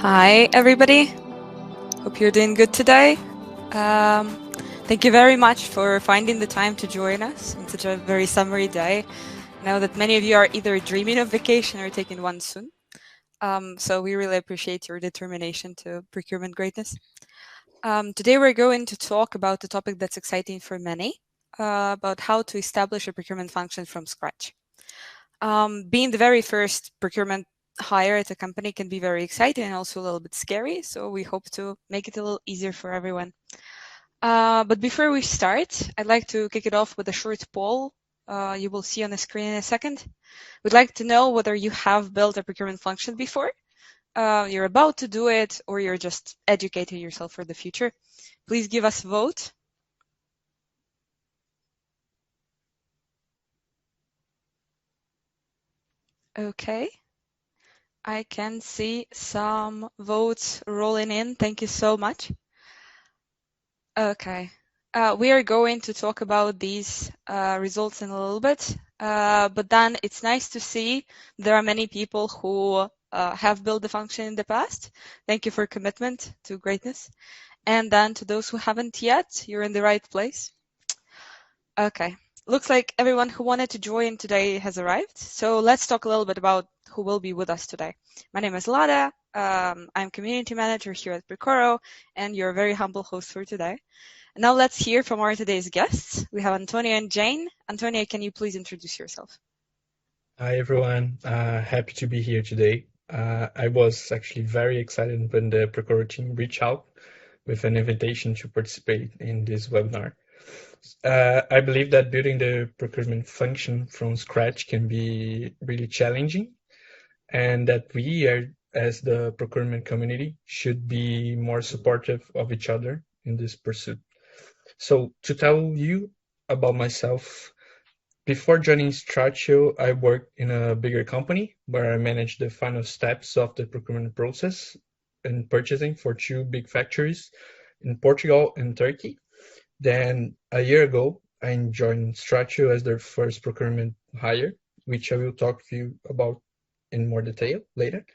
Hi, everybody. Hope you're doing good today. Thank you very much for finding the time to join us on such a very summery day. I know that many of you are either dreaming of vacation or taking one soon. So we really appreciate your determination to procurement greatness. Today we're going to talk about a topic that's exciting for many, about how to establish a procurement function from scratch. Being the very first procurement hire at a company can be very exciting and also a little bit scary, so we hope to make it a little easier for everyone. But before we start, I'd like to kick it off with a short poll you will see on the screen in a second. We'd like to know whether you have built a procurement function before, you're about to do it, or you're just educating yourself for the future. Please give us a vote. Okay. I can see some votes rolling in. Thank you so much. Okay. We are going to talk about these results in a little bit, but then it's nice to see there are many people who have built the function in the past. Thank you for commitment to greatness. And then to those who haven't yet, you're in the right place. Okay. Looks like everyone who wanted to join today has arrived. So let's talk a little bit about who will be with us today. My name is Lada. I'm community manager here at Precoro, and you're a very humble host for today. And now let's hear from our today's guests. We have Antonio and Jane. Antonio, can you please introduce yourself? Hi, everyone. Happy to be here today. I was actually very excited when the Precoro team reached out with an invitation to participate in this webinar. I believe that building the procurement function from scratch can be really challenging, and that we, as the procurement community, should be more supportive of each other in this pursuit. So, to tell you about myself, before joining Stratio, I worked in a bigger company where I managed the final steps of the procurement process and purchasing for two big factories in Portugal and Turkey. Then a year ago, I joined Stratio as their first procurement hire, which I will talk to you about in more detail later.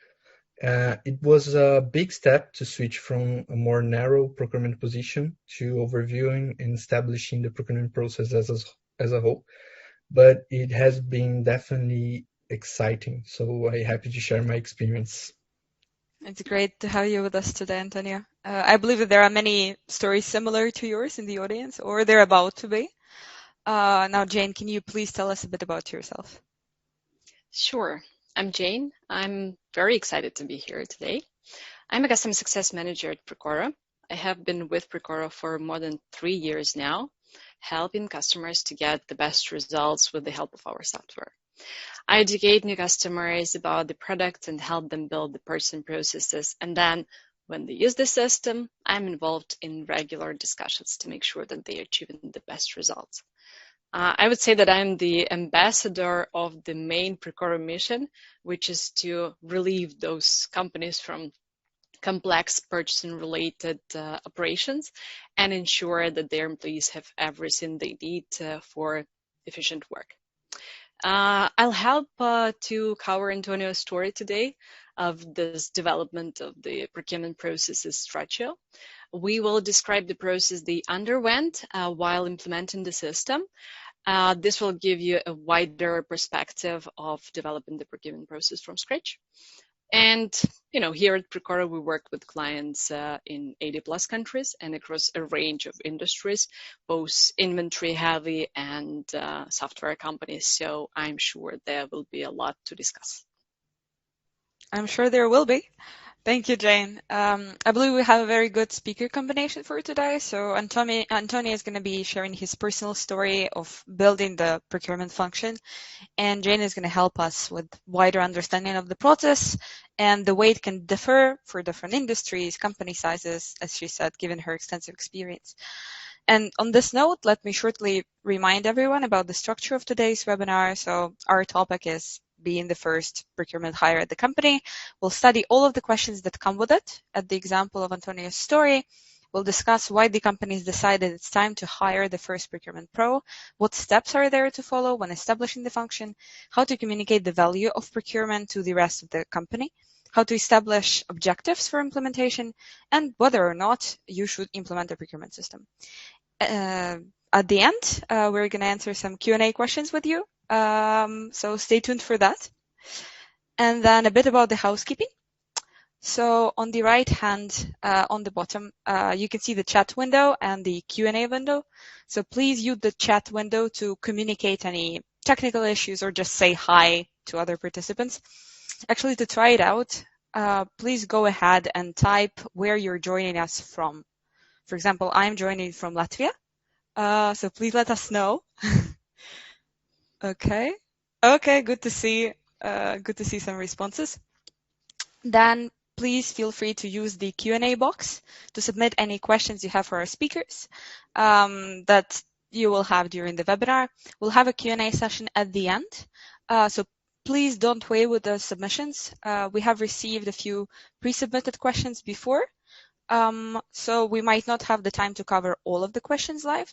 It was a big step to switch from a more narrow procurement position to overviewing and establishing the procurement process as a whole, but it has been definitely exciting. So I'm happy to share my experience. It's great to have you with us today, Antonio. I believe that there are many stories similar to yours in the audience, or they're about to be. Now, Jane, can you please tell us a bit about yourself? Sure. I'm Jane. I'm very excited to be here today. I'm a customer success manager at Precoro. I have been with Precoro for more than 3 years now, helping customers to get the best results with the help of our software. I educate new customers about the product and help them build the person processes. And then when they use the system, I'm involved in regular discussions to make sure that they are achieving the best results. I would say that I'm the ambassador of the main Precoro mission, which is to relieve those companies from complex purchasing-related operations and ensure that their employees have everything they need for efficient work. I'll help to cover Antonio's story today of this development of the procurement processes Stratio. We will describe the process they underwent while implementing the system. This will give you a wider perspective of developing the procurement process from scratch. And, here at Precoro, we work with clients in 80 plus countries and across a range of industries, both inventory heavy and software companies. So I'm sure there will be a lot to discuss. I'm sure there will be. Thank you, Jane. I believe we have a very good speaker combination for today. So Antonio is going to be sharing his personal story of building the procurement function, and Jane is going to help us with wider understanding of the process and the way it can differ for different industries, company sizes, as she said, given her extensive experience. And on this note, let me shortly remind everyone about the structure of today's webinar. So our topic is being the first procurement hire at the company. We'll study all of the questions that come with it. At the example of Antonio's story, we'll discuss why the companies decided it's time to hire the first procurement pro, what steps are there to follow when establishing the function, how to communicate the value of procurement to the rest of the company, how to establish objectives for implementation, and whether or not you should implement a procurement system. At the end, we're going to answer some Q&A questions with you, so stay tuned for that. And then a bit about the housekeeping. So on the right hand, on the bottom, you can see the chat window and the Q&A window. So please use the chat window to communicate any technical issues or just say hi to other participants. Actually, to try it out, please go ahead and type where you're joining us from. For example, I'm joining from Latvia, so please let us know. Okay, good to see some responses. Then please feel free to use the Q&A box to submit any questions you have for our speakers that you will have during the webinar. We'll have a Q&A session at the end, so please don't wait with the submissions. We have received a few pre-submitted questions before, so we might not have the time to cover all of the questions live,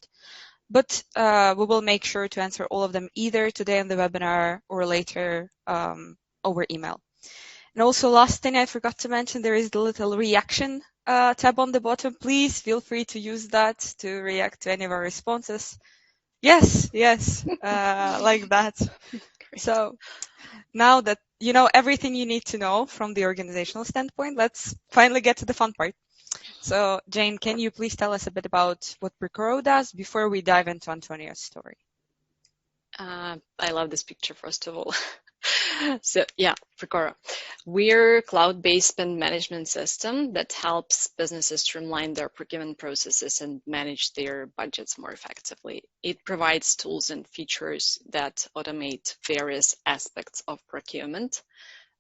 but we will make sure to answer all of them either today on the webinar or later over email. And also, last thing I forgot to mention, there is the little reaction tab on the bottom. Please feel free to use that to react to any of our responses. Yes, like that. Great. So now that you know everything you need to know from the organizational standpoint, let's finally get to the fun part. So Jane, can you please tell us a bit about what Precoro does before we dive into Antonio's story? I love this picture, first of all. So yeah, Precoro. We're a cloud-based spend management system that helps businesses streamline their procurement processes and manage their budgets more effectively. It provides tools and features that automate various aspects of procurement.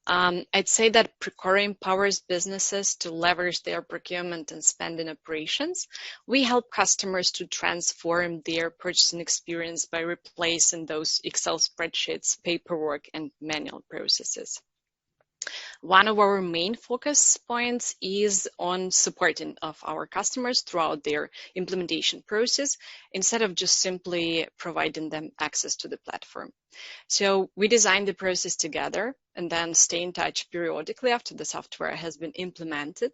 I'd say that Precoro empowers businesses to leverage their procurement and spending operations. We help customers to transform their purchasing experience by replacing those Excel spreadsheets, paperwork, and manual processes. One of our main focus points is on supporting of our customers throughout their implementation process instead of just simply providing them access to the platform. So we design the process together and then stay in touch periodically after the software has been implemented.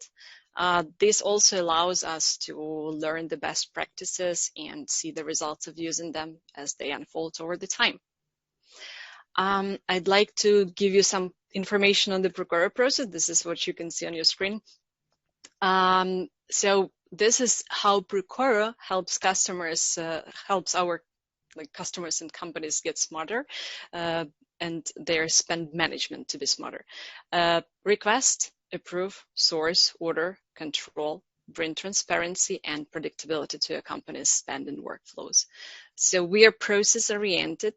This also allows us to learn the best practices and see the results of using them as they unfold over the time. I'd like to give you some information on the Precoro process. This is what you can see on your screen. So this is how Precoro helps customers, helps our customers and companies get smarter and their spend management to be smarter. Request, approve, source, order, control, bring transparency and predictability to a company's spending workflows. So we are process-oriented,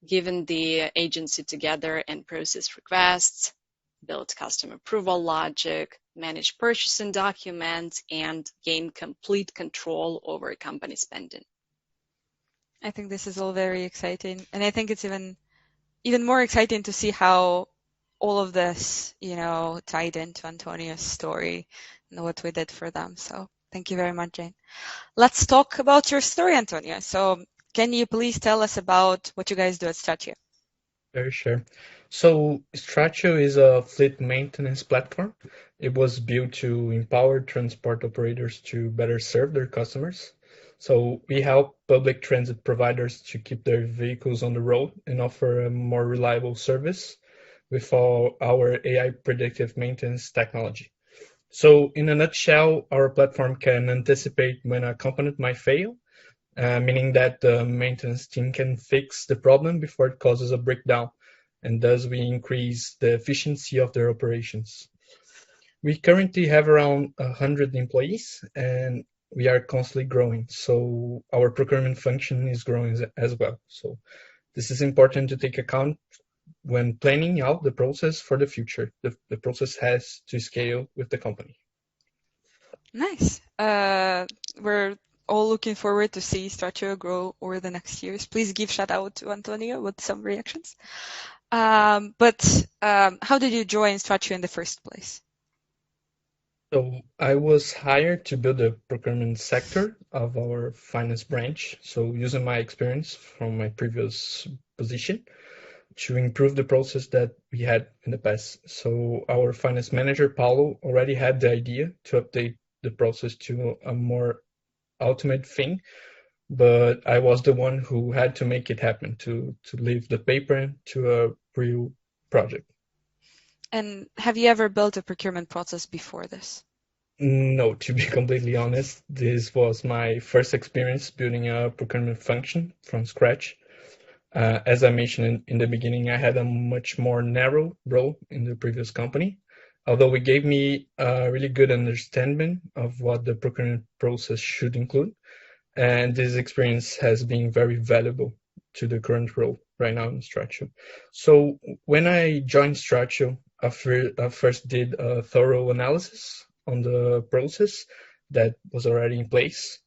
given the agency together and process requests, build custom approval logic, manage purchasing documents, and gain complete control over company spending. I think this is all very exciting, and I think it's even more exciting to see how all of this, tied into Antonio's story and what we did for them. So thank you very much, Jane. Let's talk about your story, Antonio. So can you please tell us about what you guys do at Stratio? Very sure. So Stratio is a fleet maintenance platform. It was built to empower transport operators to better serve their customers. So we help public transit providers to keep their vehicles on the road and offer a more reliable service with our AI predictive maintenance technology. So in a nutshell, our platform can anticipate when a component might fail, meaning that the maintenance team can fix the problem before it causes a breakdown, and thus we increase the efficiency of their operations. We currently have around 100 employees, and we are constantly growing. So our procurement function is growing as well. So this is important to take account when planning out the process for the future. The process has to scale with the company. Nice. We're all looking forward to see Stratio grow over the next years. Please give shout out to Antonio with some reactions. But how did you join Stratio in the first place? So I was hired to build the procurement sector of our finance branch. So using my experience from my previous position. to improve the process that we had in the past. So our finance manager, Paulo, already had the idea to update the process to a more ultimate thing, but I was the one who had to make it happen, to leave the paper to a real project. And have you ever built a procurement process before this? No, to be completely honest, this was my first experience building a procurement function from scratch. As I mentioned in the beginning, I had a much more narrow role in the previous company, although it gave me a really good understanding of what the procurement process should include. And this experience has been very valuable to the current role right now in Stratio. So when I joined Stratio, I first did a thorough analysis on the process that was already in place.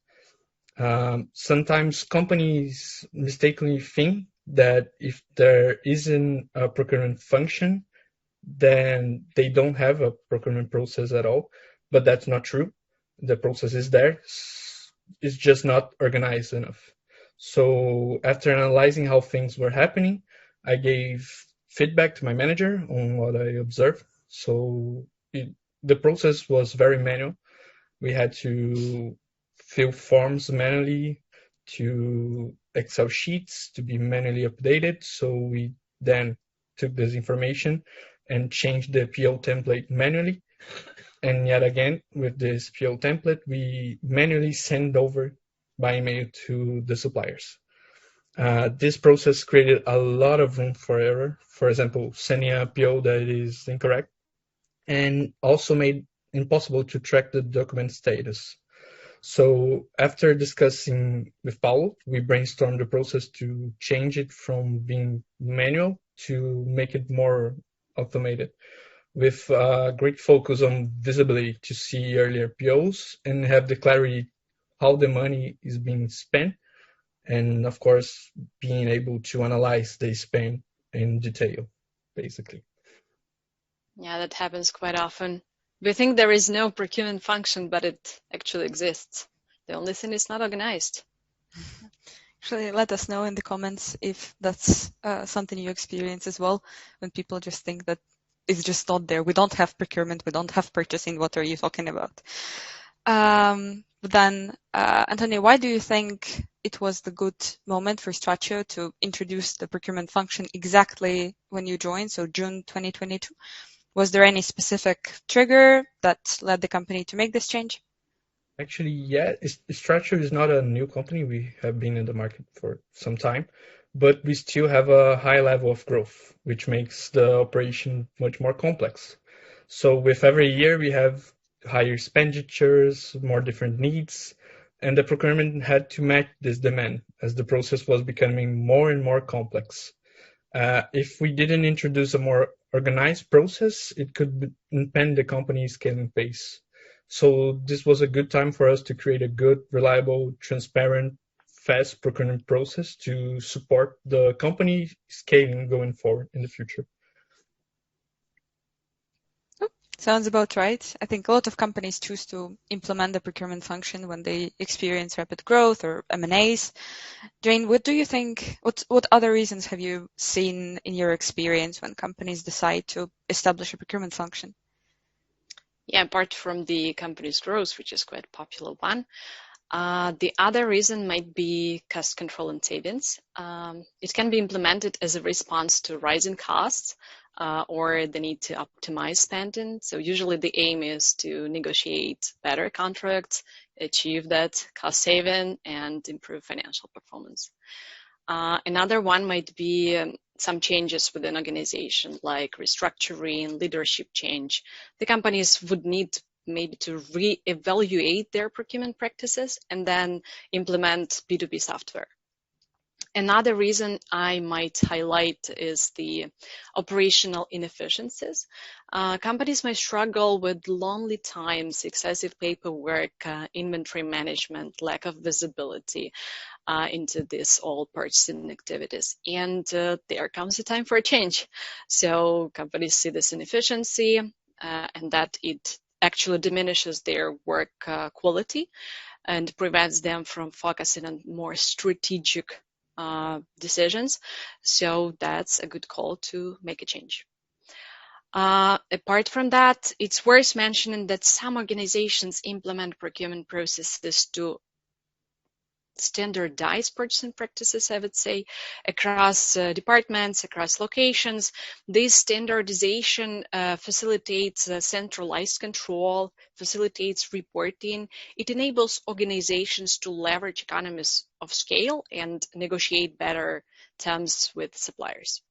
Sometimes companies mistakenly think that if there isn't a procurement function, then they don't have a procurement process at all. But that's not true. The process is there. It's just not organized enough. So after analyzing how things were happening, I gave feedback to my manager on what I observed. So the process was very manual. We had to fill forms manually, to Excel sheets to be manually updated. So we then took this information and changed the PO template manually. And yet again, with this PO template, we manually send over by email to the suppliers. This process created a lot of room for error. For example, sending a PO that is incorrect, and also made impossible to track the document status. So after discussing with Paulo, we brainstormed the process to change it from being manual to make it more automated, with great focus on visibility to see earlier POs and have the clarity how the money is being spent, and of course being able to analyze the spend in detail, basically. Yeah, that happens quite often. We think there is no procurement function, but it actually exists. The only thing is not organized. Actually, let us know in the comments if that's something you experience as well, when people just think that it's just not there. We don't have procurement, we don't have purchasing. What are you talking about? Then, Antonio, why do you think it was the good moment for Stratio to introduce the procurement function exactly when you joined, so June 2022? Was there any specific trigger that led the company to make this change? Actually, yeah, Stratio is not a new company. We have been in the market for some time, but we still have a high level of growth, which makes the operation much more complex. So with every year, we have higher expenditures, more different needs, and the procurement had to match this demand as the process was becoming more and more complex. If we didn't introduce a more organized process, it could impede the company's scaling pace. So this was a good time for us to create a good, reliable, transparent, fast procurement process to support the company scaling going forward in the future. Sounds about right. I think a lot of companies choose to implement the procurement function when they experience rapid growth or M&As. Jane, what do you think, what other reasons have you seen in your experience when companies decide to establish a procurement function? Yeah, apart from the company's growth, which is quite a popular one, the other reason might be cost control and savings. It can be implemented as a response to rising costs or the need to optimize spending. So usually the aim is to negotiate better contracts, achieve that cost saving, and improve financial performance. Another one might be some changes within organization, like restructuring, leadership change. The companies would need maybe to re-evaluate their procurement practices and then implement B2B software. Another reason I might highlight is the operational inefficiencies. Companies might struggle with long lead times, excessive paperwork, inventory management, lack of visibility into these all purchasing activities. And there comes a time for a change. So companies see this inefficiency and that it actually diminishes their work quality and prevents them from focusing on more strategic decisions. So that's a good call to make a change. Apart from that, it's worth mentioning that some organizations implement procurement processes to standardize purchasing practices, I would say, across departments, across locations. This standardization facilitates centralized control, facilitates reporting. It enables organizations to leverage economies of scale and negotiate better terms with suppliers.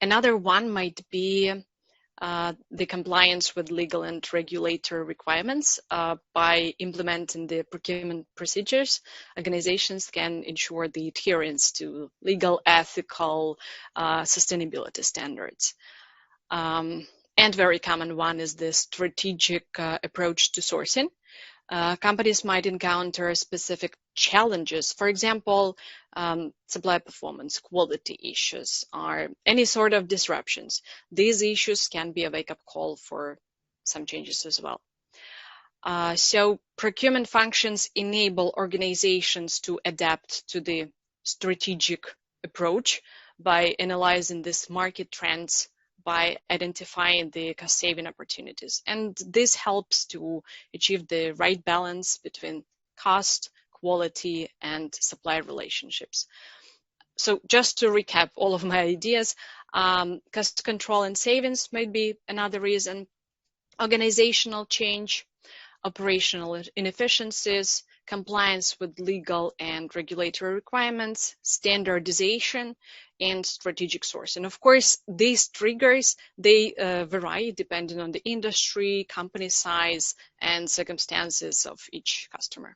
Another one might be the compliance with legal and regulatory requirements. By implementing the procurement procedures, organizations can ensure the adherence to legal, ethical, sustainability standards. And very common one is the strategic approach to sourcing. Companies might encounter specific challenges, for example, supply performance, quality issues, or any sort of disruptions. These issues can be a wake-up call for some changes as well. So procurement functions enable organizations to adapt to the strategic approach by analyzing these market trends, by identifying the cost-saving opportunities. And this helps to achieve the right balance between cost, quality, and supply relationships. So just to recap all of my ideas, cost control and savings might be another reason, organizational change, operational inefficiencies, compliance with legal and regulatory requirements, standardization, and strategic sourcing. Of course, these triggers, they vary depending on the industry, company size, and circumstances of each customer.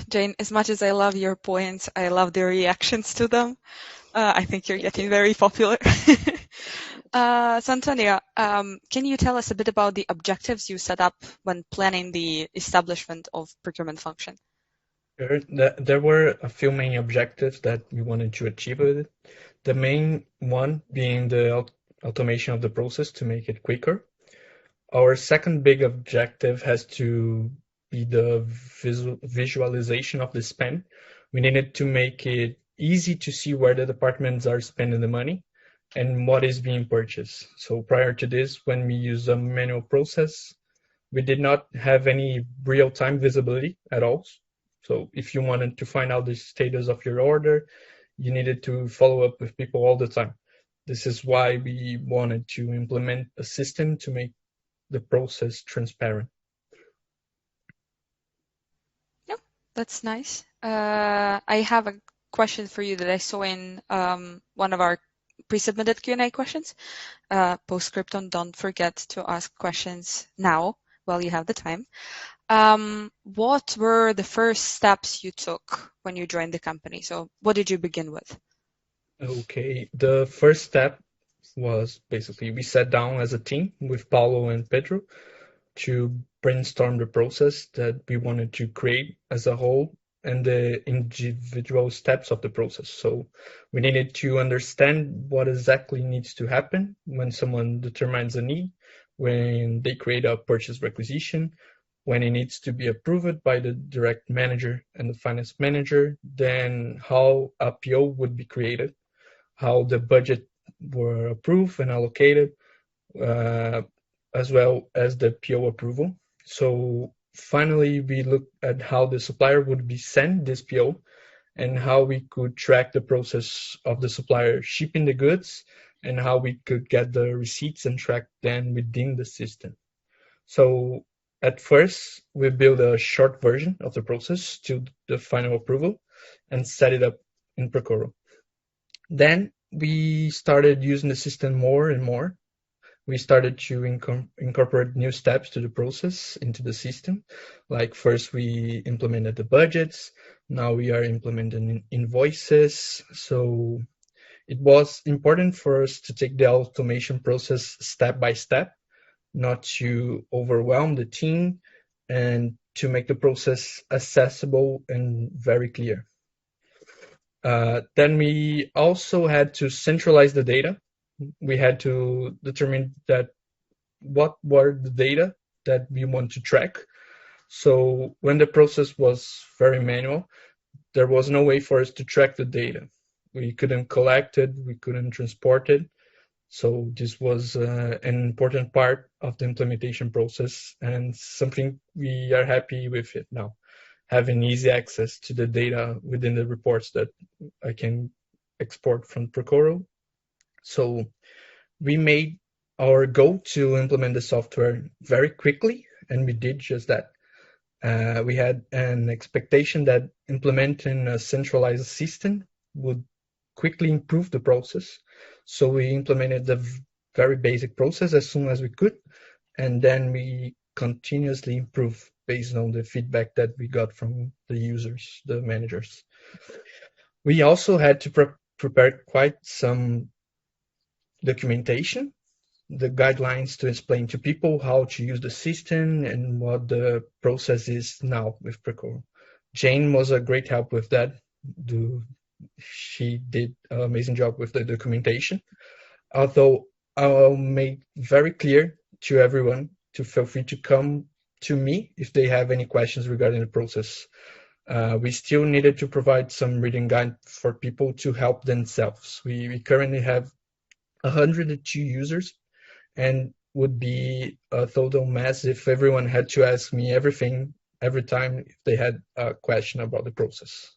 Jane, as much as I love your points, I love the reactions to them. I think you're getting very popular. So Antonio, can you tell us a bit about the objectives you set up when planning the establishment of procurement function? Sure. There were a few main objectives that we wanted to achieve with it. The main one being the automation of the process to make it quicker. Our second big objective has to be the visualization of the spend. We needed to make it easy to see where the departments are spending the money and what is being purchased. So prior to this, when we use a manual process, we did not have any real-time visibility at all. So if you wanted to find out the status of your order, you needed to follow up with people all the time. This is why we wanted to implement a system to make the process transparent. Yep, that's nice. I have a question for you that I saw in one of our pre-submitted Q&A questions. Postscriptum, don't forget to ask questions now while you have the time. What were the first steps you took when you joined the company? So what did you begin with? Okay, the first step was basically we sat down as a team with Paulo and Pedro to brainstorm the process that we wanted to create as a whole and the individual steps of the process. So we needed to understand what exactly needs to happen when someone determines a need, when they create a purchase requisition, when it needs to be approved by the direct manager and the finance manager, then how a PO would be created, how the budget were approved and allocated, as well as the PO approval. So finally, we looked at how the supplier would be sent this PO and how we could track the process of the supplier shipping the goods and how we could get the receipts and track them within the system. So at first, we built a short version of the process to the final approval and set it up in Precoro. Then we started using the system more and more. We started to incorporate new steps to the process into the system. Like first we implemented the budgets. Now we are implementing invoices. So it was important for us to take the automation process step by step, not to overwhelm the team, and to make the process accessible and very clear. Then we also had to centralize the data. We had to determine that what were the data that we want to track. So when the process was very manual, there was no way for us to track the data. We couldn't collect it, we couldn't transport it. So this was an important part of the implementation process, and something we are happy with it now, having easy access to the data within the reports that I can export from Precoro. So we made our goal to implement the software very quickly, and we did just that. We had an expectation that implementing a centralized system would quickly improve the process. So we implemented the very basic process as soon as we could, and then we continuously improve based on the feedback that we got from the users, the managers. We also had to prepare quite some documentation, the guidelines to explain to people how to use the system and what the process is now with Precoro. Jane was a great help with that. She did an amazing job with the documentation. Although I'll make very clear to everyone to feel free to come to me if they have any questions regarding the process. We still needed to provide some reading guide for people to help themselves. We currently have 102 users, and would be a total mess if everyone had to ask me everything every time if they had a question about the process.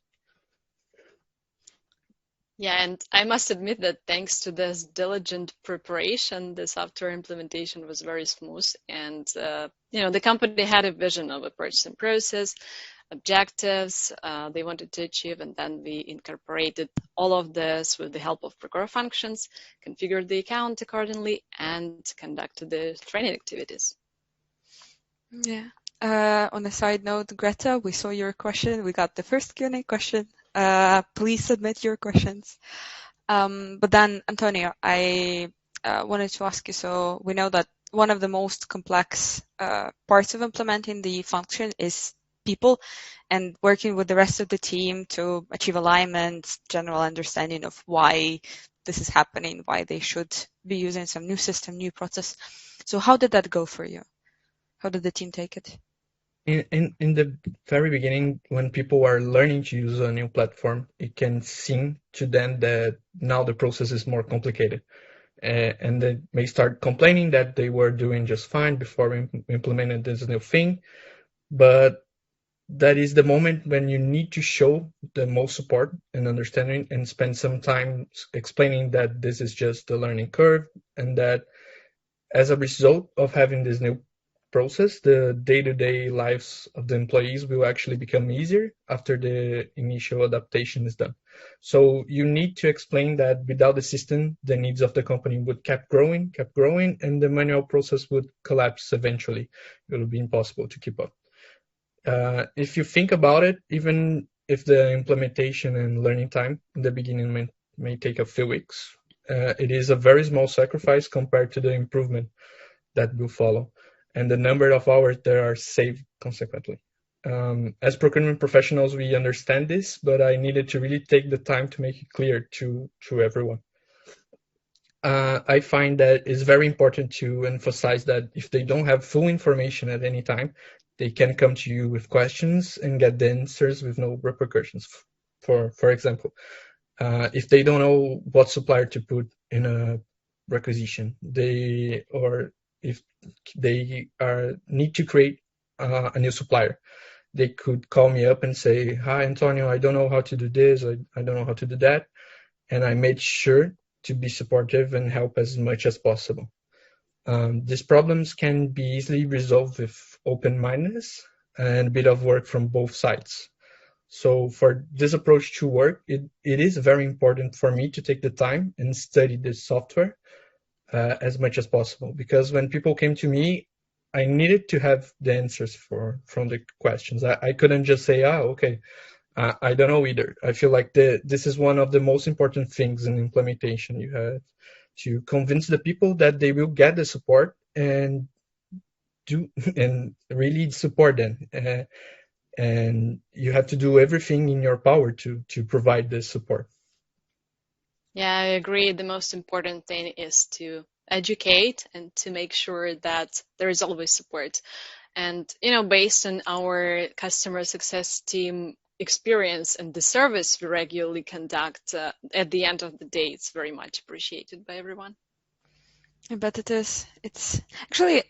Yeah, and I must admit that thanks to this diligent preparation, the software implementation was very smooth. And, the company had a vision of a purchasing process, objectives they wanted to achieve, and then we incorporated all of this with the help of Precoro functions, configured the account accordingly, and conducted the training activities. Yeah. On a side note, Greta, we saw your question. We got the first Q&A question. Please submit your questions. But then, Antonio, I wanted to ask you, so we know that one of the most complex parts of implementing the function is people and working with the rest of the team to achieve alignment, general understanding of why this is happening, why they should be using some new system, new process. So how did that go for you? How did the team take it? In the very beginning, when people are learning to use a new platform, it can seem to them that now the process is more complicated. And they may start complaining that they were doing just fine before we implemented this new thing. But that is the moment when you need to show the most support and understanding and spend some time explaining that this is just a learning curve, and that as a result of having this new process, the day-to-day lives of the employees will actually become easier after the initial adaptation is done. So you need to explain that without the system, the needs of the company would keep growing, and the manual process would collapse eventually. It would be impossible to keep up. If you think about it, even if the implementation and learning time in the beginning may take a few weeks, it is a very small sacrifice compared to the improvement that will follow, and the number of hours that are saved consequently. As procurement professionals, we understand this, but I needed to really take the time to make it clear to everyone. I find that it's very important to emphasize that if they don't have full information at any time, they can come to you with questions and get the answers with no repercussions. For example, if they don't know what supplier to put in a requisition, or if they need to create a new supplier, they could call me up and say, "Hi, Antonio, I don't know how to do this, I don't know how to do that," and I made sure to be supportive and help as much as possible. These problems can be easily resolved with open-mindedness and a bit of work from both sides. So for this approach to work, it is very important for me to take the time and study this software as much as possible, because when people came to me, I needed to have the answers from the questions. I couldn't just say, okay, I don't know either. I feel like this is one of the most important things in implementation. You have to convince the people that they will get the support and really support them. And you have to do everything in your power to provide this support. Yeah, I agree. The most important thing is to educate and to make sure that there is always support. And, based on our customer success team experience and the service we regularly conduct at the end of the day. It's very much appreciated by everyone. I bet it is. It's actually,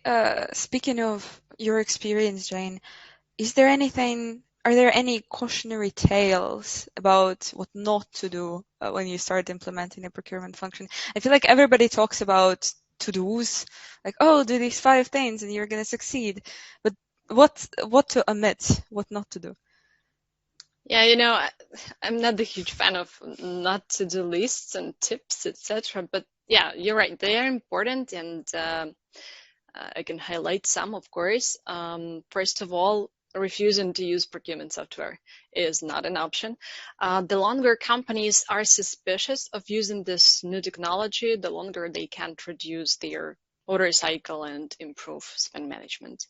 speaking of your experience, Jane, are there any cautionary tales about what not to do when you start implementing a procurement function? I feel like everybody talks about to-dos, like, oh, do these 5 things and you're going to succeed. But what to omit, what not to do? Yeah, I'm not a huge fan of not to-do lists and tips, etc. But yeah, you're right. They are important, and I can highlight some, of course. First of all, refusing to use procurement software is not an option. The longer companies are suspicious of using this new technology, the longer they can't reduce their order cycle and improve spend management.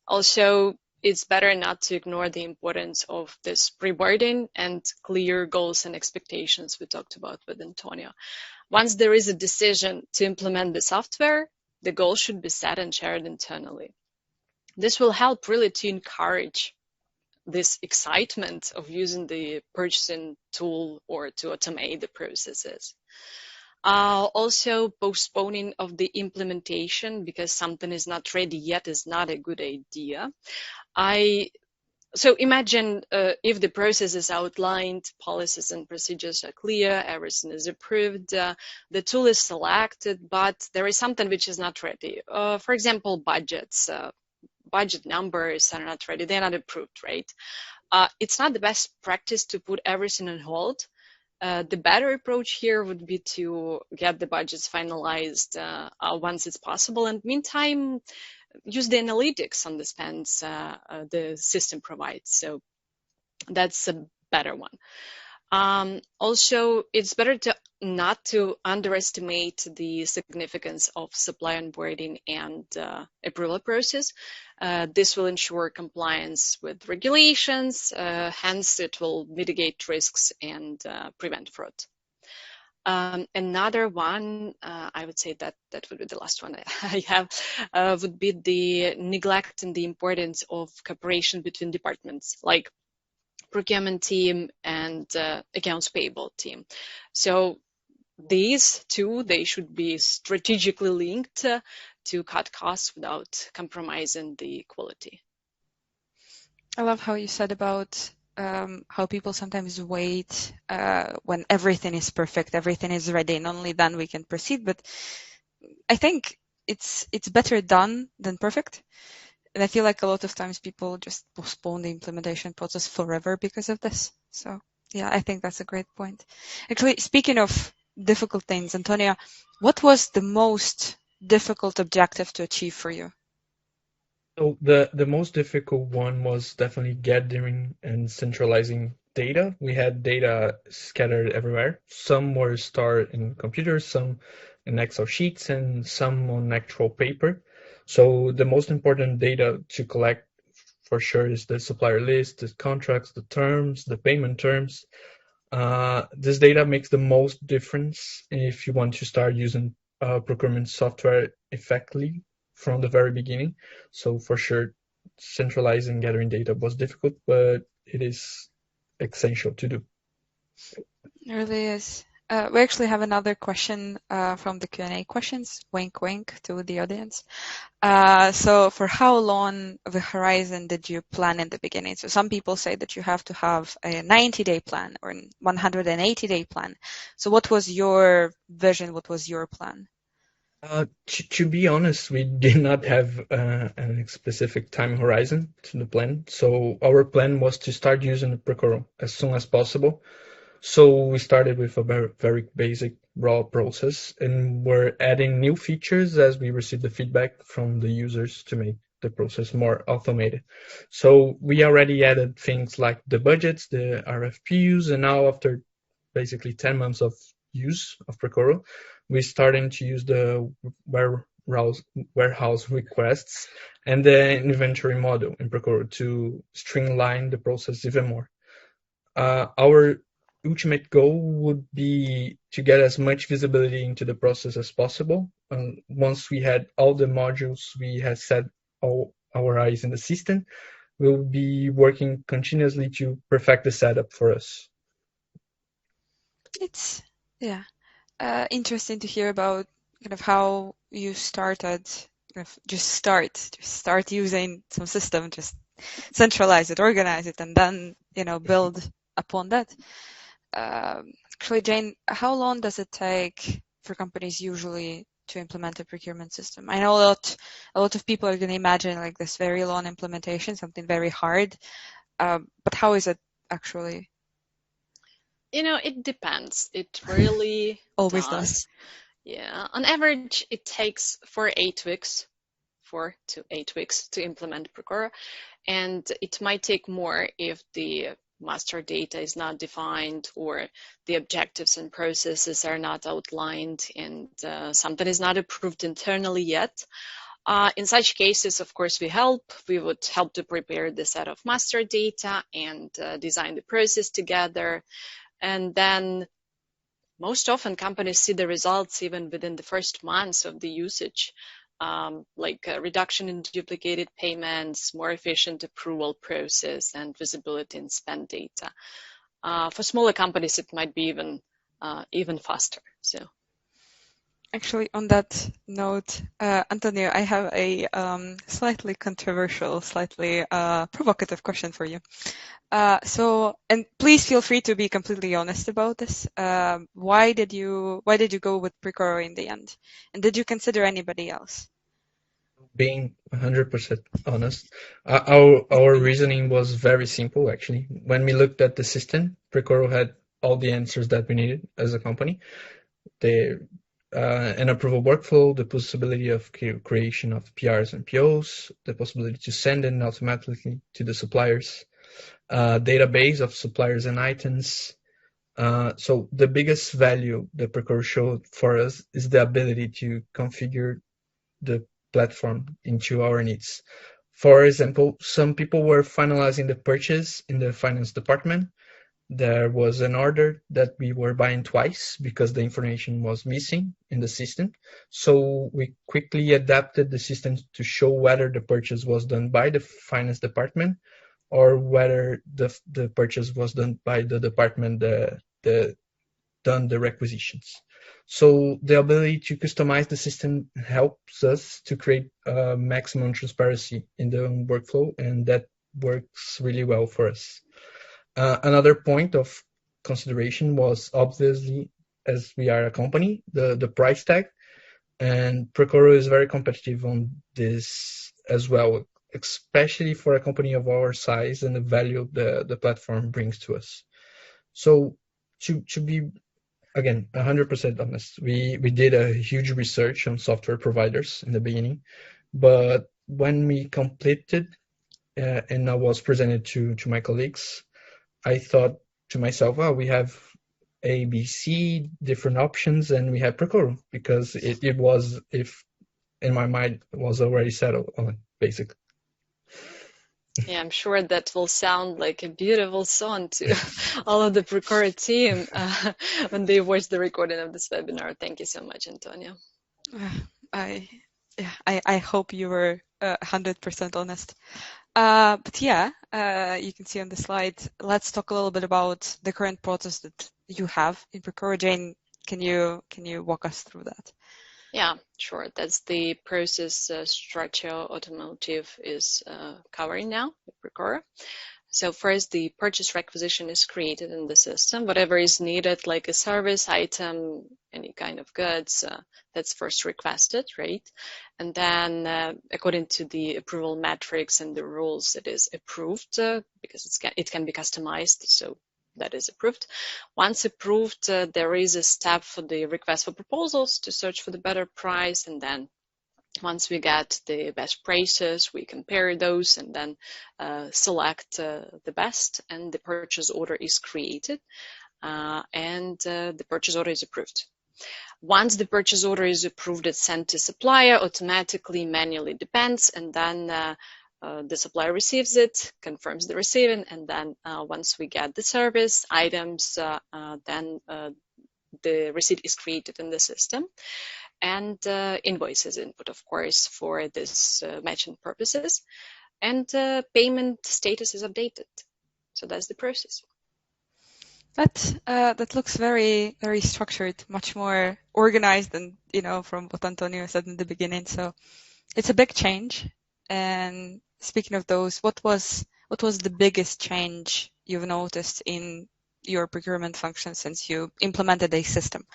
Also, it's better not to ignore the importance of this rewarding and clear goals and expectations we talked about with Antonio. Once there is a decision to implement the software, the goal should be set and shared internally. This will help really to encourage this excitement of using the purchasing tool or to automate the processes. Also, postponing of the implementation because something is not ready yet is not a good idea. So imagine if the process is outlined, policies and procedures are clear, everything is approved, the tool is selected, but there is something which is not ready. For example, budgets. Budget numbers are not ready, they're not approved, right? It's not the best practice to put everything on hold. The better approach here would be to get the budgets finalized once it's possible, and meantime, use the analytics on the spends the system provides. So that's a better one. Also, it's better not to underestimate the significance of supply onboarding and approval process. This will ensure compliance with regulations, hence it will mitigate risks and prevent fraud. Another one, I would say that would be the last one I have, would be the neglect and the importance of cooperation between departments, like procurement team and accounts payable team. So these two, they should be strategically linked to cut costs without compromising the quality. I love how you said about how people sometimes wait when everything is perfect, everything is ready, and only then we can proceed. But I think it's better done than perfect. And I feel like a lot of times people just postpone the implementation process forever because of this. So yeah, I think that's a great point. Actually, speaking of difficult things, Antonio, what was the most difficult objective to achieve for you? So the most difficult one was definitely gathering and centralizing data. We had data scattered everywhere. Some were stored in computers, some in Excel sheets, and some on actual paper. So the most important data to collect for sure is the supplier list, the contracts, the terms, the payment terms. This data makes the most difference if you want to start using procurement software effectively from the very beginning. So for sure, centralizing gathering data was difficult, but it is essential to do. It really is. We actually have another question from the Q&A questions, wink wink to the audience. So for how long of a horizon did you plan in the beginning? So some people say that you have to have a 90-day plan or 180-day plan. So what was your vision? What was your plan? To be honest, we did not have a specific time horizon to the plan. So our plan was to start using Precoro as soon as possible. So we started with a very, very basic raw process, and we're adding new features as we receive the feedback from the users to make the process more automated. So we already added things like the budgets, the RFPs, and now after basically 10 months of use of Precoro, we're starting to use the warehouse requests and the inventory model in Precoro to streamline the process even more. Our ultimate goal would be to get as much visibility into the process as possible. Once we had all the modules, we had set all our eyes in the system, will be working continuously to perfect the setup for us. It's interesting to hear about kind of how you started, kind of just start using some system, just centralize it, organize it, and then build upon that. Actually, Jane, how long does it take for companies usually to implement a procurement system? I know a lot of people are going to imagine like this very long implementation, something very hard. But how is it actually? It depends. It really Always does. Yeah. On average, it takes 4 to 8 weeks to implement Precoro, and it might take more if the master data is not defined or the objectives and processes are not outlined and something is not approved internally yet. In such cases, of course, we would help to prepare the set of master data and design the process together. And then most often companies see the results even within the first months of the usage, like a reduction in duplicated payments, more efficient approval process, and visibility in spend data. For smaller companies, it might be even faster. So. Actually, on that note, Antonio, I have a slightly controversial, slightly provocative question for you. And please feel free to be completely honest about this. Why did you go with Precoro in the end? And did you consider anybody else? Being 100% honest, our reasoning was very simple, actually. When we looked at the system, Precoro had all the answers that we needed as a company. An approval workflow, the possibility of creation of PRs and POs, the possibility to send in automatically to the suppliers, database of suppliers and items. So the biggest value that Precoro showed for us is the ability to configure the platform into our needs. For example, some people were finalizing the purchase in the finance department. There was an order that we were buying twice because the information was missing in the system. So we quickly adapted the system to show whether the purchase was done by the finance department or whether the purchase was done by the department that done the requisitions. So the ability to customize the system helps us to create maximum transparency in the workflow, and that works really well for us. Another point of consideration was obviously, as we are a company, the price tag, and Precoro is very competitive on this as well, especially for a company of our size and the value the platform brings to us. So to be, again, 100% honest, we did a huge research on software providers in the beginning, but when we completed and I was presented to my colleagues, I thought to myself, well, we have A, B, C, different options, and we have Precoro because it was, if in my mind, was already settled on it, basically. Yeah, I'm sure that will sound like a beautiful song to all of the Precoro team when they watch the recording of this webinar. Thank you so much, Antonio. I hope you were 100% honest. But yeah, you can see on the slide. Let's talk a little bit about the current process that you have in Precoro. Jane, can you walk us through that? Yeah, sure. That's the process Stratio Automotive is covering now with Precoro. So first, the purchase requisition is created in the system. Whatever is needed, like a service item, any kind of goods, that's first requested, right? And then, according to the approval metrics and the rules, it is approved because it can be customized. So that is approved. Once approved, there is a step for the request for proposals to search for the better price, and then once we get the best prices, we compare those and then select the best, and the purchase order is created, and the purchase order is approved. Once the purchase order is approved, it's sent to supplier, automatically, manually, depends, and then the supplier receives it, confirms the receiving, and then once we get the service items, then the receipt is created in the system, and invoices input, of course, for this matching purposes. and payment status is updated. So that's the process. That looks very, very structured, much more organized than, from what Antonio said in the beginning. So it's a big change. And speaking of those, what was the biggest change you've noticed in your procurement function since you implemented a system?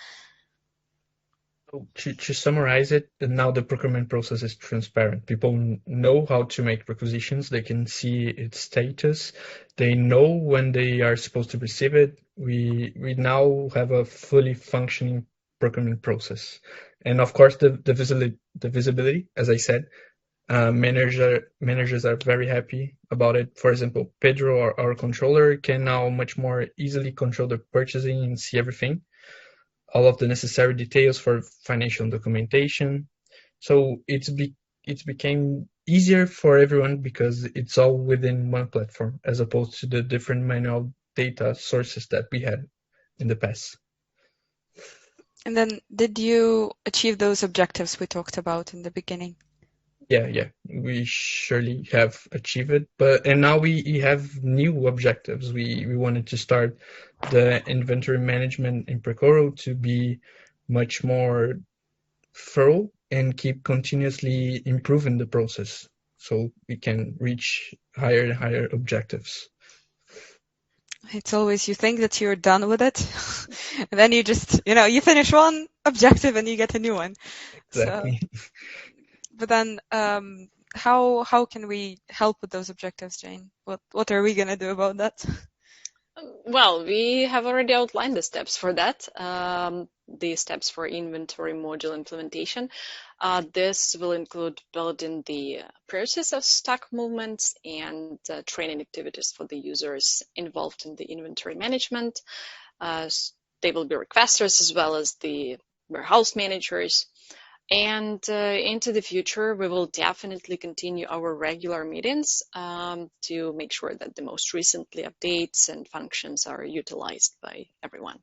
So to summarize it, now the procurement process is transparent. People know how to make requisitions. They can see its status. They know when they are supposed to receive it. We now have a fully functioning procurement process. And of course, the visibility, as I said, managers are very happy about it. For example, Pedro, our controller, can now much more easily control the purchasing and see everything, all of the necessary details for financial documentation. So it's became easier for everyone because it's all within one platform, as opposed to the different manual data sources that we had in the past. And then did you achieve those objectives we talked about in the beginning? Yeah, we surely have achieved it, and now we have new objectives. We wanted to start the inventory management in Precoro to be much more thorough and keep continuously improving the process so we can reach higher and higher objectives. It's always, you think that you're done with it, and then you just, you finish one objective and you get a new one. Exactly. So, but then, how can we help with those objectives, Jane? What are we gonna do about that? Well, we have already outlined the steps for that, the steps for inventory module implementation. This will include building the process of stock movements and training activities for the users involved in the inventory management. They will be requesters as well as the warehouse managers. And into the future, we will definitely continue our regular meetings to make sure that the most recently updates and functions are utilized by everyone.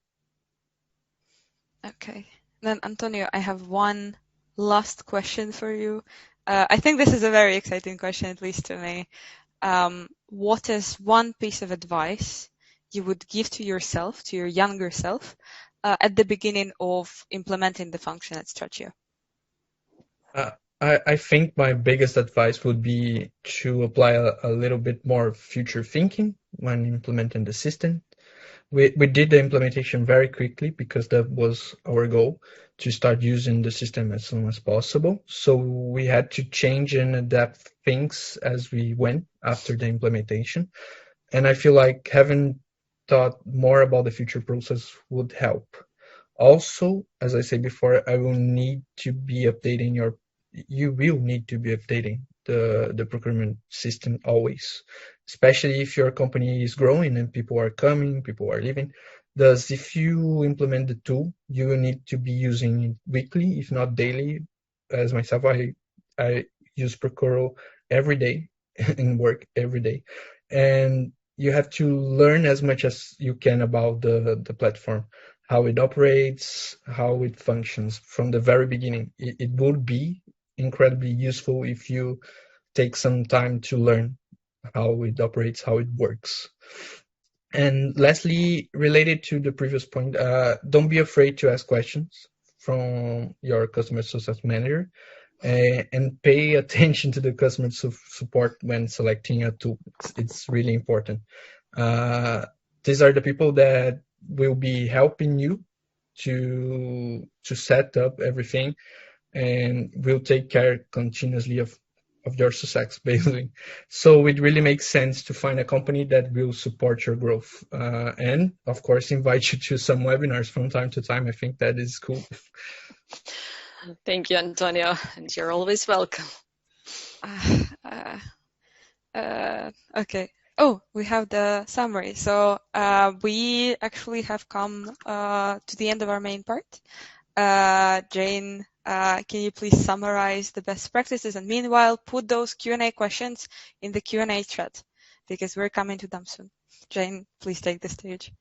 Okay. Then, Antonio, I have one last question for you. I think this is a very exciting question, at least to me. What is one piece of advice you would give to yourself, to your younger self, at the beginning of implementing the function at Stratio? I think my biggest advice would be to apply a little bit more future thinking when implementing the system. We did the implementation very quickly because that was our goal, to start using the system as soon as possible. So we had to change and adapt things as we went after the implementation. And I feel like having thought more about the future process would help. Also, as I said before, you will need to be updating the procurement system always, especially if your company is growing and people are coming, people are leaving. Thus, if you implement the tool, you will need to be using it weekly, if not daily. As myself, I use Precoro every day and work every day. And you have to learn as much as you can about the platform, how it operates, how it functions from the very beginning. It would be incredibly useful if you take some time to learn how it operates, how it works. And lastly, related to the previous point, don't be afraid to ask questions from your customer success manager, and pay attention to the customer support when selecting a tool. It's really important. These are the people that will be helping you to set up everything, and will take care continuously of your success, basically. So it really makes sense to find a company that will support your growth, and of course invite you to some webinars from time to time. I think that is cool. Thank you, Antonio, and you're always welcome. Okay. Oh, we have the summary. So we actually have come to the end of our main part. Jane, can you please summarize the best practices, and meanwhile put those Q&A questions in the Q&A thread, because we're coming to them soon. Jane, please take the stage.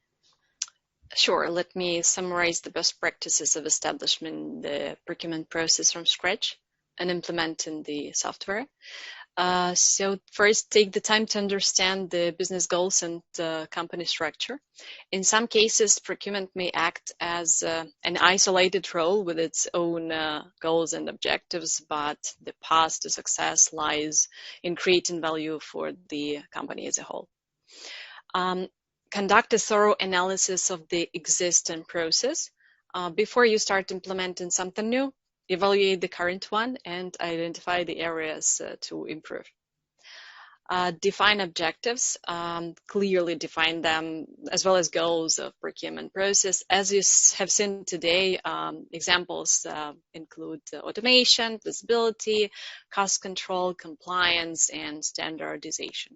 Sure. Let me summarize the best practices of establishing the procurement process from scratch and implementing the software. So first, take the time to understand the business goals and company structure. In some cases, procurement may act as an isolated role with its own goals and objectives, but the path to success lies in creating value for the company as a whole. Conduct a thorough analysis of the existing process. Before you start implementing something new, evaluate the current one and identify the areas to improve. Define objectives, clearly define them, as well as goals of procurement process. As you have seen today, examples include automation, visibility, cost control, compliance, and standardization.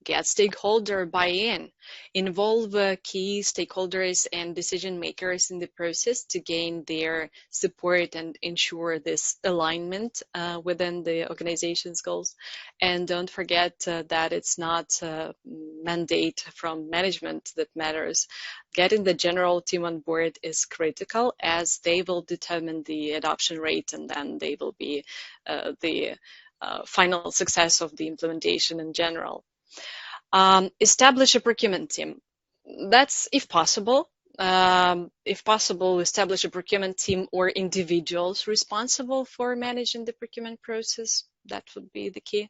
Get stakeholder buy-in. Involve key stakeholders and decision makers in the process to gain their support and ensure this alignment within the organization's goals. And don't forget that it's not a mandate from management that matters. Getting the general team on board is critical, as they will determine the adoption rate, and then they will be the final success of the implementation in general. Establish a procurement team. That's if possible. Establish a procurement team or individuals responsible for managing the procurement process. That would be the key.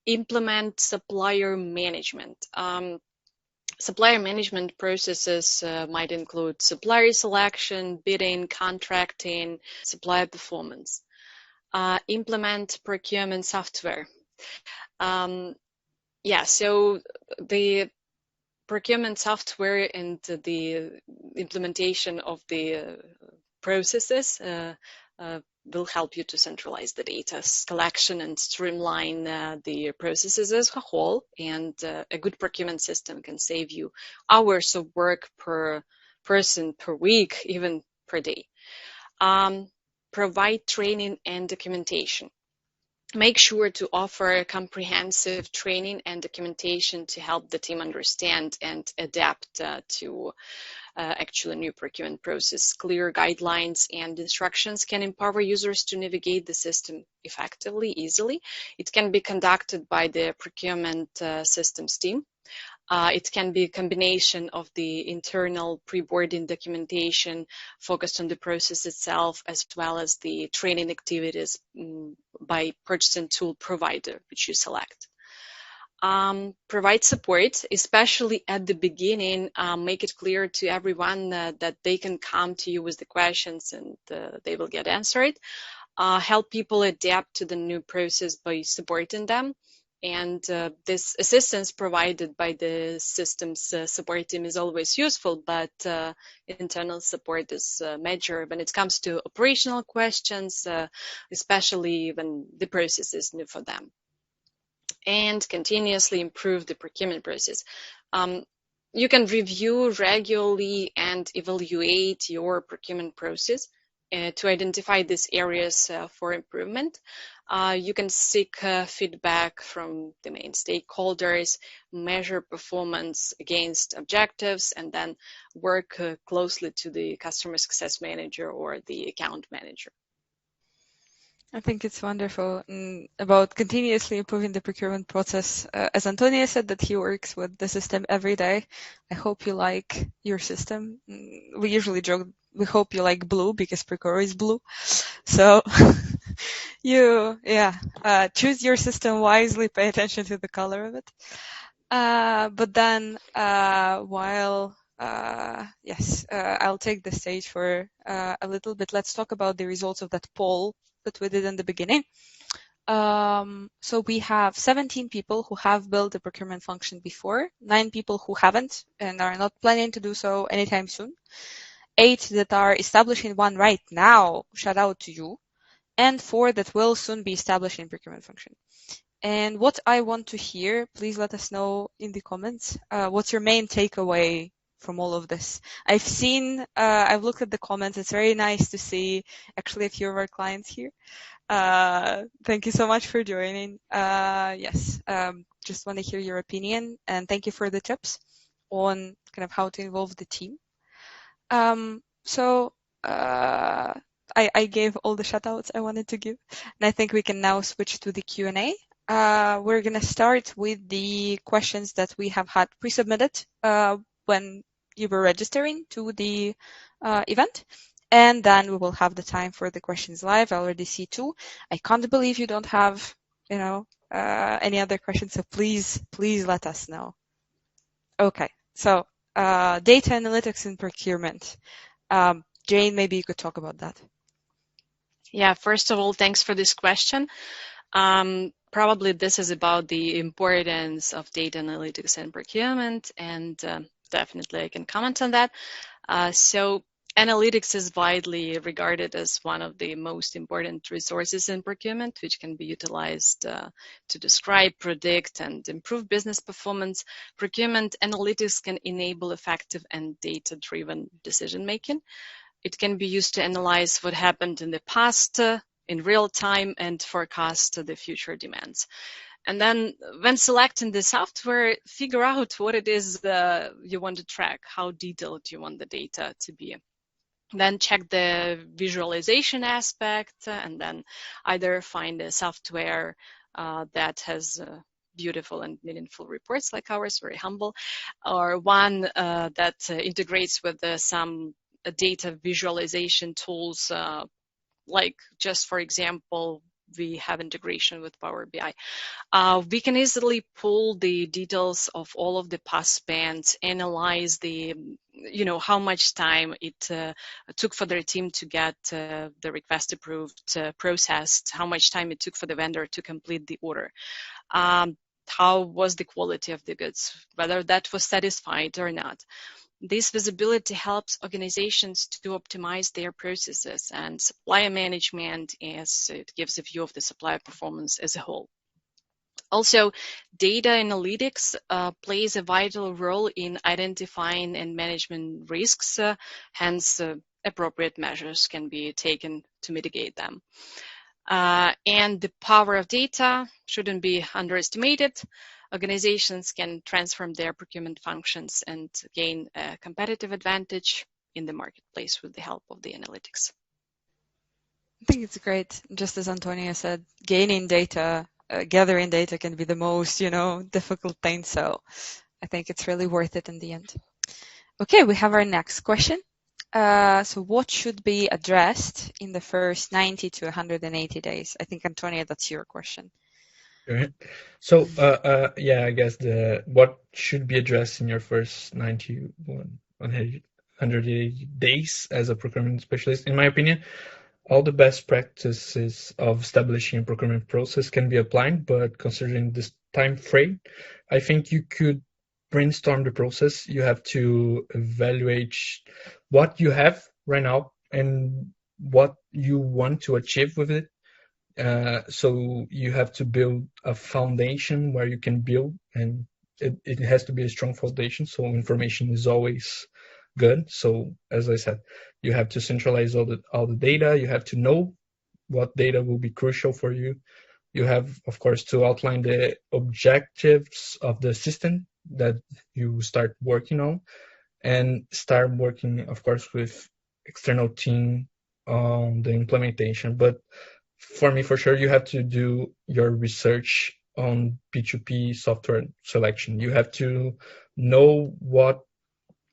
Implement supplier management. Supplier management processes might include supplier selection, bidding, contracting, supplier performance. Implement procurement software. So the procurement software and the implementation of the processes will help you to centralize the data collection and streamline the processes as a whole. And a good procurement system can save you hours of work per person per week, even per day. Provide training and documentation. Make sure to offer comprehensive training and documentation to help the team understand and adapt to actually new procurement process. Clear guidelines and instructions can empower users to navigate the system effectively, easily. It can be conducted by the procurement systems team. It can be a combination of the internal pre-boarding documentation focused on the process itself, as well as the training activities by purchasing tool provider, which you select. Provide support, especially at the beginning. Make it clear to everyone that they can come to you with the questions and they will get answered. Help people adapt to the new process by supporting them. And this assistance provided by the systems support team is always useful, but internal support is major when it comes to operational questions, especially when the process is new for them. And continuously improve the procurement process. You can review regularly and evaluate your procurement process to identify these areas for improvement. You can seek feedback from the main stakeholders, measure performance against objectives, and then work closely to the customer success manager or the account manager. I think it's wonderful about continuously improving the procurement process. As Antonio said that he works with the system every day, I hope you like your system. We usually joke, we hope you like blue because Precoro is blue. So choose your system wisely, pay attention to the color of it. But then I'll take the stage for a little bit. Let's talk about the results of that poll that we did in the beginning. So we have 17 people who have built a procurement function before, 9 people who haven't and are not planning to do so anytime soon, 8 that are establishing one right now, shout out to you, and 4 that will soon be establishing procurement function. And what I want to hear, please let us know in the comments, what's your main takeaway from all of this? I've looked at the comments. It's very nice to see actually a few of our clients here. Thank you so much for joining. Just want to hear your opinion, and thank you for the tips on kind of how to involve the team. I I gave all the shout-outs I wanted to give. And I think we can now switch to the Q&A. We're going to start with the questions that we have had pre-submitted when you were registering to the event. And then we will have the time for the questions live. I already see 2. I can't believe you don't have, any other questions. So please let us know. Okay. So data analytics and procurement. Jane, maybe you could talk about that. Yeah, first of all, thanks for this question. Probably this is about the importance of data analytics and procurement, and definitely I can comment on that. So analytics is widely regarded as one of the most important resources in procurement, which can be utilized to describe, predict, and improve business performance. Procurement analytics can enable effective and data-driven decision-making. It can be used to analyze what happened in the past in real time and forecast the future demands. And then when selecting the software, figure out what it is you want to track, how detailed you want the data to be. Then check the visualization aspect and then either find a software that has beautiful and meaningful reports like ours, very humble, or one that integrates with some data visualization tools, like just for example, we have integration with Power BI. We can easily pull the details of all of the past spans, analyze the, how much time it took for their team to get the request approved, processed, how much time it took for the vendor to complete the order. How was the quality of the goods, whether that was satisfied or not. This visibility helps organizations to optimize their processes and supplier management, as it gives a view of the supplier performance as a whole. Also, data analytics plays a vital role in identifying and managing risks, hence appropriate measures can be taken to mitigate them. And the power of data shouldn't be underestimated. Organizations can transform their procurement functions and gain a competitive advantage in the marketplace with the help of the analytics. I think it's great. Just as Antonio said, gaining data, gathering data can be the most, difficult thing. So I think it's really worth it in the end. Okay, we have our next question. So what should be addressed in the first 90 to 180 days? I think, Antonio, that's your question. Right. So, I guess what should be addressed in your first 180 days as a procurement specialist, in my opinion, all the best practices of establishing a procurement process can be applied, but considering this time frame, I think you could brainstorm the process. You have to evaluate what you have right now and what you want to achieve with it. So you have to build a foundation where you can build, and it has to be a strong foundation. So information is always good. So as I said, you have to centralize all the data. You have to know what data will be crucial for you. You have, of course, to outline the objectives of the system that you start working on, and start working, of course, with external team on the implementation. But for me, for sure, you have to do your research on P2P software selection. You have to know what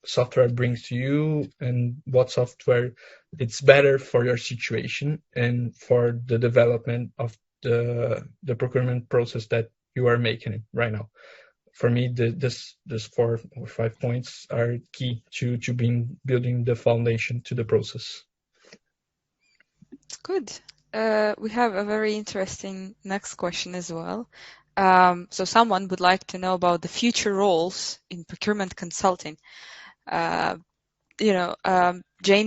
software brings to you and what software it's better for your situation and for the development of the procurement process that you are making right now. For me, this 4 or 5 points are key to building the foundation to the process. It's good. We have a very interesting next question as well. So someone would like to know about the future roles in procurement consulting. Jane,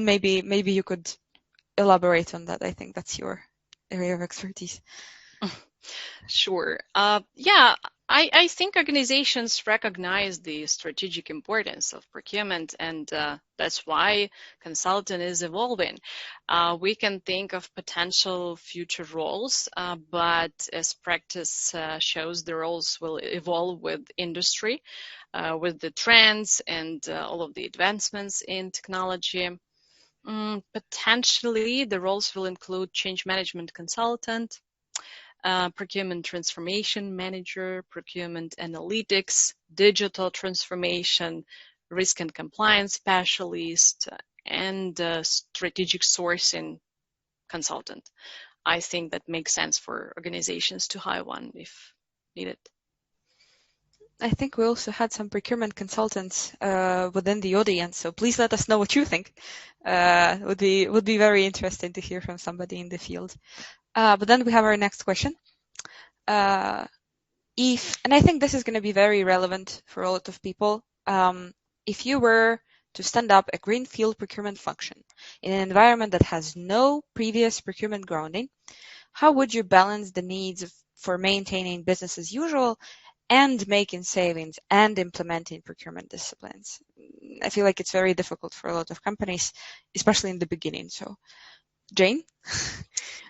maybe you could elaborate on that. I think that's your area of expertise. Sure. I think organizations recognize the strategic importance of procurement, and that's why consulting is evolving. We can think of potential future roles, but as practice shows, the roles will evolve with industry, with the trends and all of the advancements in technology. Potentially, the roles will include change management consultant, procurement transformation manager, procurement analytics, digital transformation, risk and compliance specialist, and strategic sourcing consultant. I think that makes sense for organizations to hire one if needed. I think we also had some procurement consultants within the audience, so please let us know what you think. Would be very interesting to hear from somebody in the field. But then we have our next question. And I think this is going to be very relevant for a lot of people. If you were to stand up a greenfield procurement function in an environment that has no previous procurement grounding, how would you balance the needs for maintaining business as usual and making savings and implementing procurement disciplines? I feel like it's very difficult for a lot of companies, especially in the beginning. So, Jane,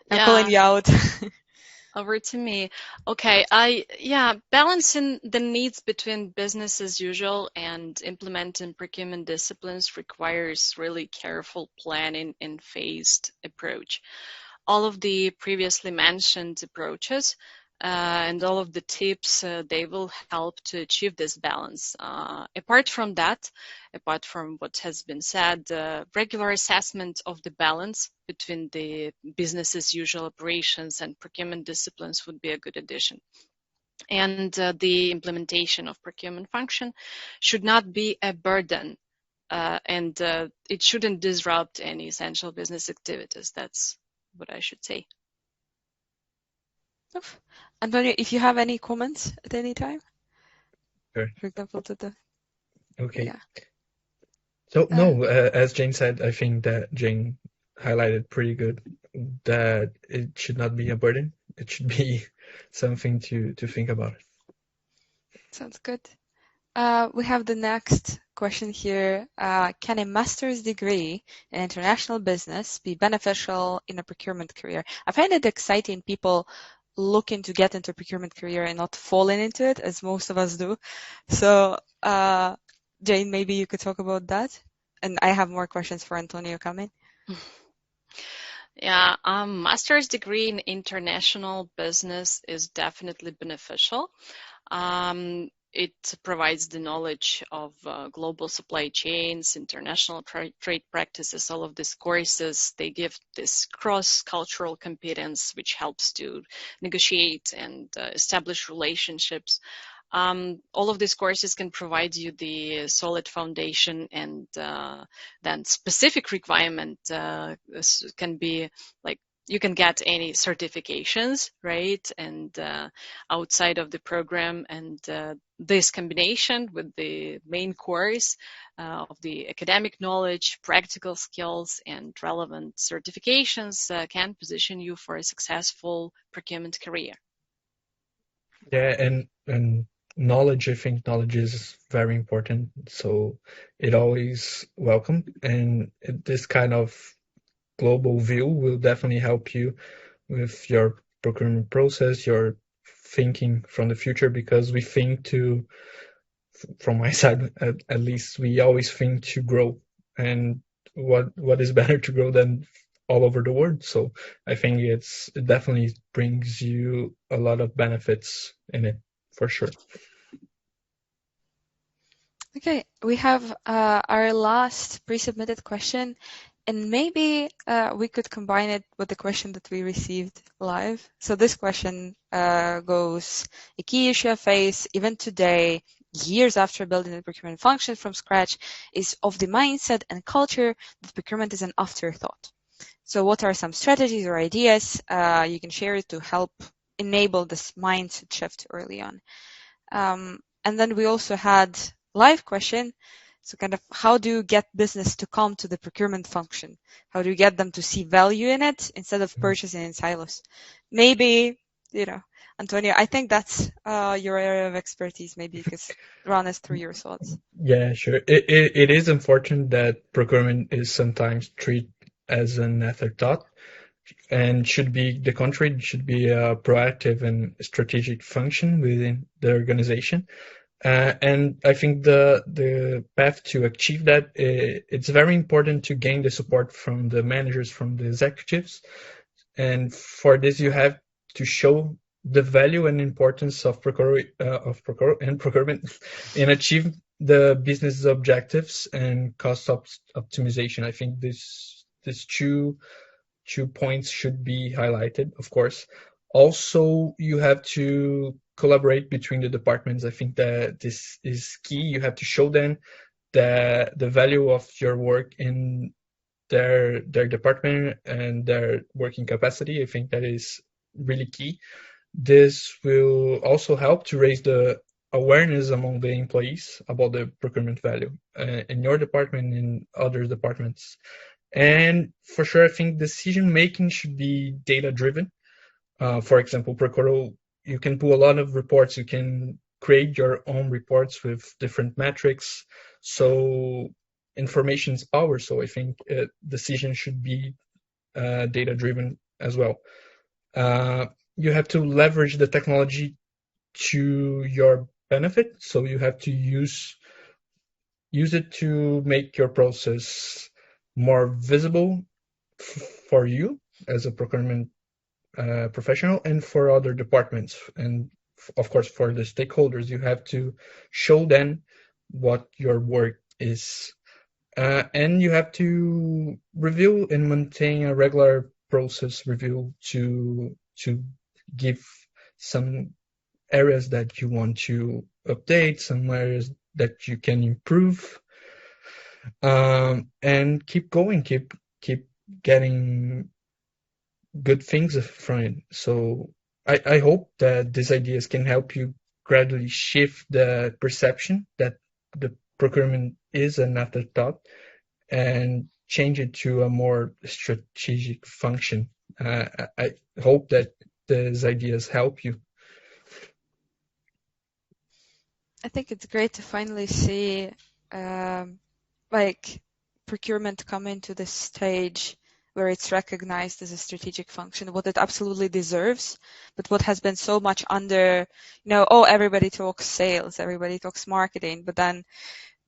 I'm calling you out. Over to me. Okay, balancing the needs between business as usual and implementing procurement disciplines requires really careful planning and phased approach. All of the previously mentioned approaches and all of the tips, they will help to achieve this balance. Apart from what has been said, regular assessment of the balance between the business as usual operations and procurement disciplines would be a good addition. And the implementation of procurement function should not be a burden, and it shouldn't disrupt any essential business activities. That's what I should say. Antonio, if you have any comments at any time, Sure. For example, to the Okay. Yeah. So no, as Jane said, I think that Jane highlighted pretty good that it should not be a burden. It should be something to think about. Sounds good. We have the next question here. Can a master's degree in international business be beneficial in a procurement career? I find it exciting people looking to get into a procurement career and not falling into it, as most of us do. So, Jane, maybe you could talk about that. And I have more questions for Antonio coming. Yeah, master's degree in international business is definitely beneficial. It provides the knowledge of global supply chains, international trade practices, all of these courses. They give this cross-cultural competence, which helps to negotiate and establish relationships. All of these courses can provide you the solid foundation, and then specific requirement can be like you can get any certifications, right? And outside of the program, and this combination with the main course of the academic knowledge, practical skills, and relevant certifications can position you for a successful procurement career. Yeah, and knowledge, I think knowledge is very important. So it always welcome, and this kind of global view will definitely help you with your procurement process, your thinking from the future, because we think from my side at least, we always think to grow, and what is better to grow than all over the world? So I think it definitely brings you a lot of benefits in it, for sure. Okay, we have our last pre-submitted question, and maybe we could combine it with the question that we received live. So this question goes: a key issue I face even today, years after building a procurement function from scratch, is of the mindset and culture that procurement is an afterthought. So what are some strategies or ideas you can share to help enable this mindset shift early on? And then we also had live question. So kind of how do you get business to come to the procurement function? How do you get them to see value in it instead of purchasing in silos? Maybe, Antonio, I think that's your area of expertise. Maybe you could run us through your thoughts. Yeah, sure. It is unfortunate that procurement is sometimes treated as an afterthought, and should be the contrary. It should be a proactive and strategic function within the organization. And I think the path to achieve that, it's very important to gain the support from the managers, from the executives. And for this, you have to show the value and importance of Precoro and procurement in achieve the business objectives and cost optimization. I think these two points should be highlighted, of course. Also, you have to collaborate between the departments. I think that this is key. You have to show them the value of your work in their department and their working capacity. I think that is really key. This will also help to raise the awareness among the employees about the procurement value in your department, in other departments. And for sure, I think decision making should be data driven. For example, Precoro, you can pull a lot of reports. You can create your own reports with different metrics. So information is power. So I think decision should be data driven as well. You have to leverage the technology to your benefit. So you have to use it to make your process more visible for you as a procurement professional and for other departments. And of course, for the stakeholders, you have to show them what your work is. And you have to review and maintain a regular process review to give some areas that you want to update, some areas that you can improve, and keep going, keep getting good things from it. So I hope that these ideas can help you gradually shift the perception that the procurement is an afterthought and change it to a more strategic function. I hope that these ideas help you. I think it's great to finally see like procurement come into this stage where it's recognized as a strategic function, what it absolutely deserves, but what has been so much under, everybody talks sales, everybody talks marketing, but then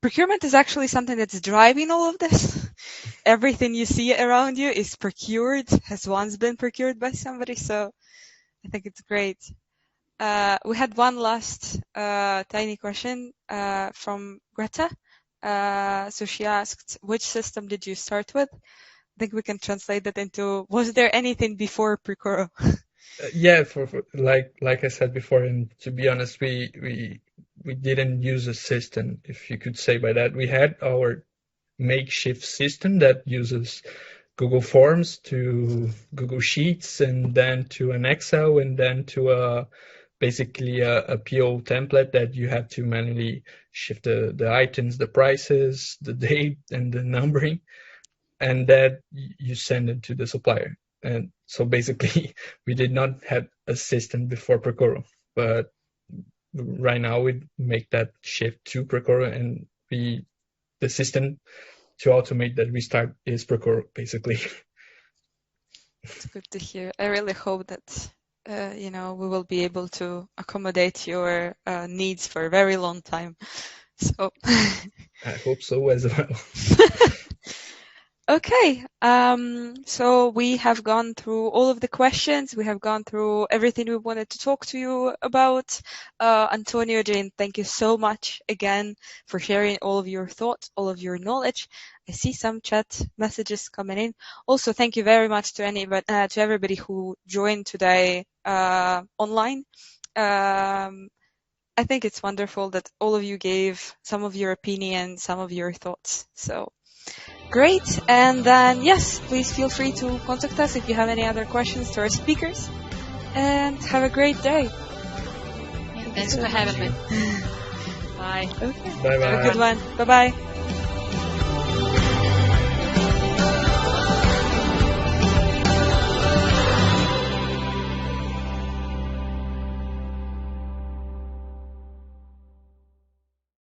procurement is actually something that's driving all of this. Everything you see around you is procured, has once been procured by somebody, so I think it's great. We had one last tiny question from Greta. So she asked, which system did you start with? I think we can translate that into, was there anything before Precoro? Yeah, for like I said before, and to be honest, we didn't use a system, if you could say by that. We had our makeshift system that uses Google Forms to Google Sheets and then to an Excel and then to basically a PO template that you have to manually shift the items, the prices, the date, and the numbering, and that you send it to the supplier. And so basically, we did not have a system before Precoro, but right now we make that shift to Precoro, and the system to automate that restart is Precoro, basically. It's good to hear. I really hope that we will be able to accommodate your needs for a very long time. So I hope so as well. Okay, so we have gone through all of the questions. We have gone through everything we wanted to talk to you about. Antonio, Jane, thank you so much again for sharing all of your thoughts, all of your knowledge. I see some chat messages coming in. Also, thank you very much to everybody who joined today online. I think it's wonderful that all of you gave some of your opinions, some of your thoughts. So great. And then, yes, please feel free to contact us if you have any other questions to our speakers. And have a great day. Thanks for having me. Bye. Okay. Bye-bye. Have a good one. Bye-bye.